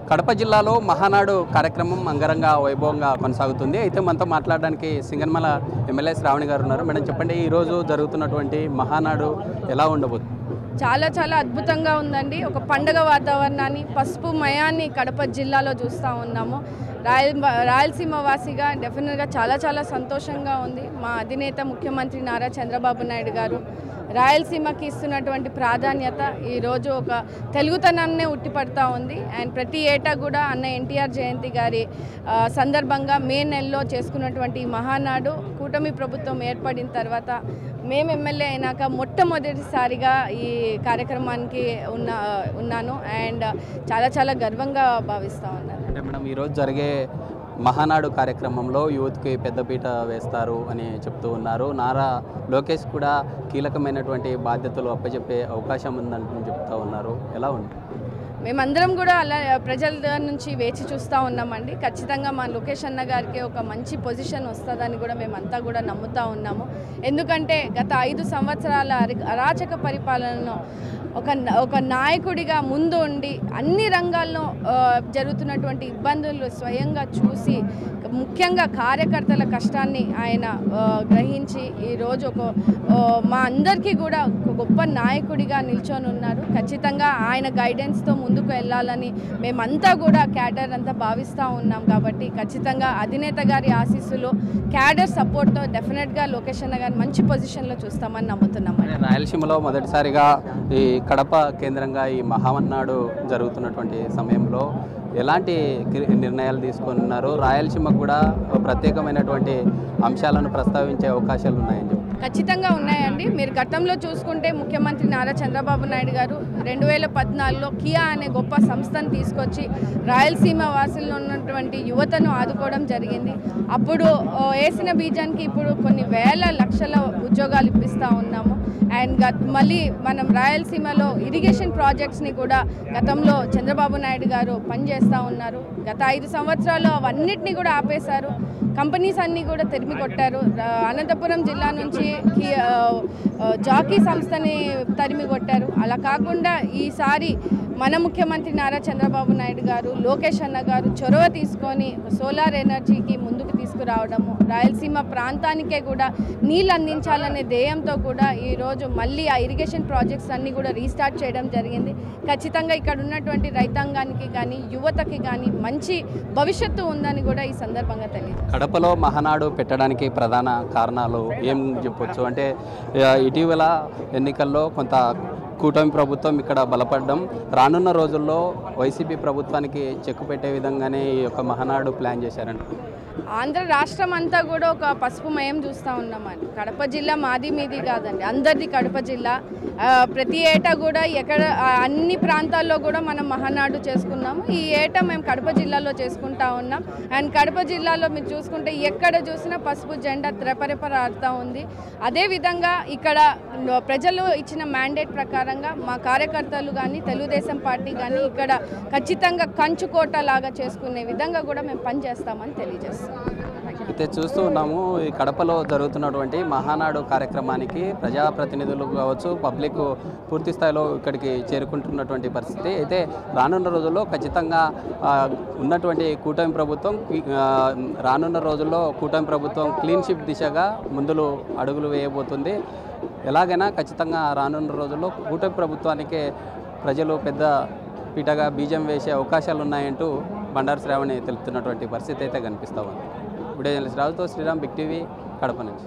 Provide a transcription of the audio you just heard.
కడప జిల్లాలో మహానాడు కార్యక్రమం అంగరంగ వైభవంగా కొనసాగుతుంది. అయితే మనతో మాట్లాడడానికి సింగనమల ఎమ్మెల్యే శ్రావణి గారు ఉన్నారు. మేడం చెప్పండి, ఈరోజు జరుగుతున్నటువంటి మహానాడు ఎలా ఉండబోతుంది? చాలా అద్భుతంగా ఉందండి. ఒక పండగ వాతావరణాన్ని, పసుపు మయాన్ని కడప జిల్లాలో చూస్తూ ఉన్నాము. రాయలసీమ వాసిగా డెఫినెట్గా చాలా సంతోషంగా ఉంది. మా అధినేత ముఖ్యమంత్రి నారా చంద్రబాబు నాయుడు గారు రాయలసీమకి ఇస్తున్నటువంటి ప్రాధాన్యత ఈరోజు ఒక తెలుగుతనాన్నే ఉట్టిపడతా ఉంది. అండ్ ప్రతి ఏటా కూడా అన్న ఎన్టీఆర్ జయంతి గారి సందర్భంగా మే నెలలో చేసుకున్నటువంటి మహానాడు కూటమి ప్రభుత్వం ఏర్పడిన తర్వాత మేము ఎమ్మెల్యే అయినాక మొట్టమొదటిసారిగా ఈ కార్యక్రమానికి ఉన్నాను. అండ్ చాలా గర్వంగా భావిస్తూ ఉన్నాను. అంటే మేడం, ఈరోజు జరిగే మహానాడు కార్యక్రమంలో యూత్కి పెద్దపీట వేస్తారు అని చెప్తూ ఉన్నారు. నారా లోకేష్ కూడా కీలకమైనటువంటి బాధ్యతలు అప్పచెప్పే అవకాశం ఉందని చెప్తూ ఉన్నారు. ఎలా ఉంది? మేమందరం కూడా అలా ప్రజల నుంచి వేచి చూస్తూ ఉన్నామండి. ఖచ్చితంగా మా లోకేష్ అన్న గారికి ఒక మంచి పొజిషన్ వస్తుందని కూడా మేమంతా కూడా నమ్ముతూ ఉన్నాము. ఎందుకంటే గత 5 సంవత్సరాల అరాచక పరిపాలనను ఒక నాయకుడిగా ముందు ఉండి అన్ని రంగాల్లో జరుగుతున్నటువంటి ఇబ్బందులు స్వయంగా చూసి, ముఖ్యంగా కార్యకర్తల కష్టాన్ని ఆయన గ్రహించి ఈరోజు మా అందరికీ కూడా ఒక గొప్ప నాయకుడిగా నిల్చొని ఉన్నారు. ఖచ్చితంగా ఆయన గైడెన్స్తో ముందుకు వెళ్ళాలని మేమంతా కూడా క్యాడర్ అంతా భావిస్తూ ఉన్నాం. కాబట్టి ఖచ్చితంగా అధినేత గారి ఆశీస్సులు, క్యాడర్ సపోర్ట్తో డెఫినెట్గా లోకేష్ అన్న గారు మంచి పొజిషన్లో చూస్తామని నమ్ముతున్నాం. రాయలసీమలో మొదటిసారిగా ఈ కడప కేంద్రంగా ఈ మహానాడు జరుగుతున్నటువంటి సమయంలో ఎలాంటి నిర్ణయాలు తీసుకున్నారు? రాయలసీమకు కూడా ప్రత్యేకమైనటువంటి అంశాలను ప్రస్తావించే అవకాశాలు ఉన్నాయని చెప్పి. ఖచ్చితంగా ఉన్నాయండి. మీరు గతంలో చూసుకుంటే ముఖ్యమంత్రి నారా చంద్రబాబు నాయుడు గారు 2014లో కియా అనే గొప్ప సంస్థను తీసుకొచ్చి రాయలసీమ వాసుల్లో ఉన్నటువంటి యువతను ఆదుకోవడం జరిగింది. అప్పుడు వేసిన బీజానికి ఇప్పుడు కొన్ని వేల లక్షల ఉద్యోగాలు ఇప్పిస్తూ ఉన్నాము. అండ్ మళ్ళీ మనం రాయలసీమలో ఇరిగేషన్ ప్రాజెక్ట్స్ని కూడా గతంలో చంద్రబాబు నాయుడు గారు పనిచేస్తూ ఉన్నారు. గత 5 సంవత్సరాలు అవన్నిటినీ కూడా ఆపేశారు. కంపెనీస్ అన్నీ కూడా తరిమి కొట్టారు. అనంతపురం జిల్లా నుంచి జాకీ సంస్థని తరిమి కొట్టారు. అలా కాకుండా ఈసారి మన ముఖ్యమంత్రి నారా చంద్రబాబు నాయుడు గారు, లోకేష్ అన్న గారు చొరవ తీసుకొని సోలార్ ఎనర్జీకి ముందుకు తీసుకురావడము, రాయలసీమ ప్రాంతానికే కూడా నీళ్ళు అందించాలనే ధ్యేయంతో కూడా ఈరోజు మళ్ళీ ఆ ఇరిగేషన్ ప్రాజెక్ట్స్ అన్నీ కూడా రీస్టార్ట్ చేయడం జరిగింది. ఖచ్చితంగా ఇక్కడ ఉన్నటువంటి రైతాంగానికి కానీ యువతకి కానీ మంచి భవిష్యత్తు ఉందని కూడా ఈ సందర్భంగా తెలియదు. కడపలో మహానాడు పెట్టడానికి ప్రధాన కారణాలు ఏం చెప్పొచ్చు? అంటే ఇటీవల ఎన్నికల్లో కొంత కూటమి ప్రభుత్వం ఇక్కడ బలపడడం, రానున్న రోజుల్లో వైసీపీ ప్రభుత్వానికి చెక్కు పెట్టే విధంగానే ఈ యొక్క మహానాడు ప్లాన్ చేశారంట. ఆంధ్ర రాష్ట్రం అంతా కూడా ఒక పసుపుమయం చూస్తూ ఉన్నామని. కడప జిల్లా మాది మీది కాదండి, అందరిది కడప జిల్లా. ప్రతి ఏటా కూడా అన్ని ప్రాంతాల్లో కూడా మనం మహానాడు చేసుకున్నాము. ఈ ఏటా మేము కడప జిల్లాలో చేసుకుంటా ఉన్నాం. అండ్ కడప జిల్లాలో మీరు చూసుకుంటే ఎక్కడ చూసినా పసుపు జెండా రెపరెపలాడుతూ ఉంది. అదేవిధంగా ఇక్కడ ప్రజలు ఇచ్చిన మ్యాండేట్ ప్రకారంగా మా కార్యకర్తలు కానీ తెలుగుదేశం పార్టీ కానీ ఇక్కడ ఖచ్చితంగా కంచుకోట లాగా చేసుకునే విధంగా కూడా మేము పనిచేస్తామని తెలియజేస్తాం. అయితే చూస్తూ ఉన్నాము, ఈ కడపలో జరుగుతున్నటువంటి మహానాడు కార్యక్రమానికి ప్రజాప్రతినిధులు కావచ్చు, పబ్లిక్ పూర్తి స్థాయిలో ఇక్కడికి చేరుకుంటున్నటువంటి పరిస్థితి. అయితే రానున్న రోజుల్లో ఖచ్చితంగా ఉన్నటువంటి కూటమి ప్రభుత్వం రానున్న రోజుల్లో కూటమి ప్రభుత్వం క్లీన్షిప్ దిశగా ముందులు అడుగులు వేయబోతుంది. ఎలాగైనా ఖచ్చితంగా రానున్న రోజుల్లో కూటమి ప్రభుత్వానికే ప్రజలు పెద్ద పీటగా బీజం వేసే అవకాశాలు ఉన్నాయంటూ బండారు శ్రావణి తెలుపుతున్నటువంటి పరిస్థితి అయితే కనిపిస్తూ ఉంది. వీడియో జర్నలిస్ట్ రాజుతో శ్రీరామ్, బిగ్ టీవీ, కడప నుంచి.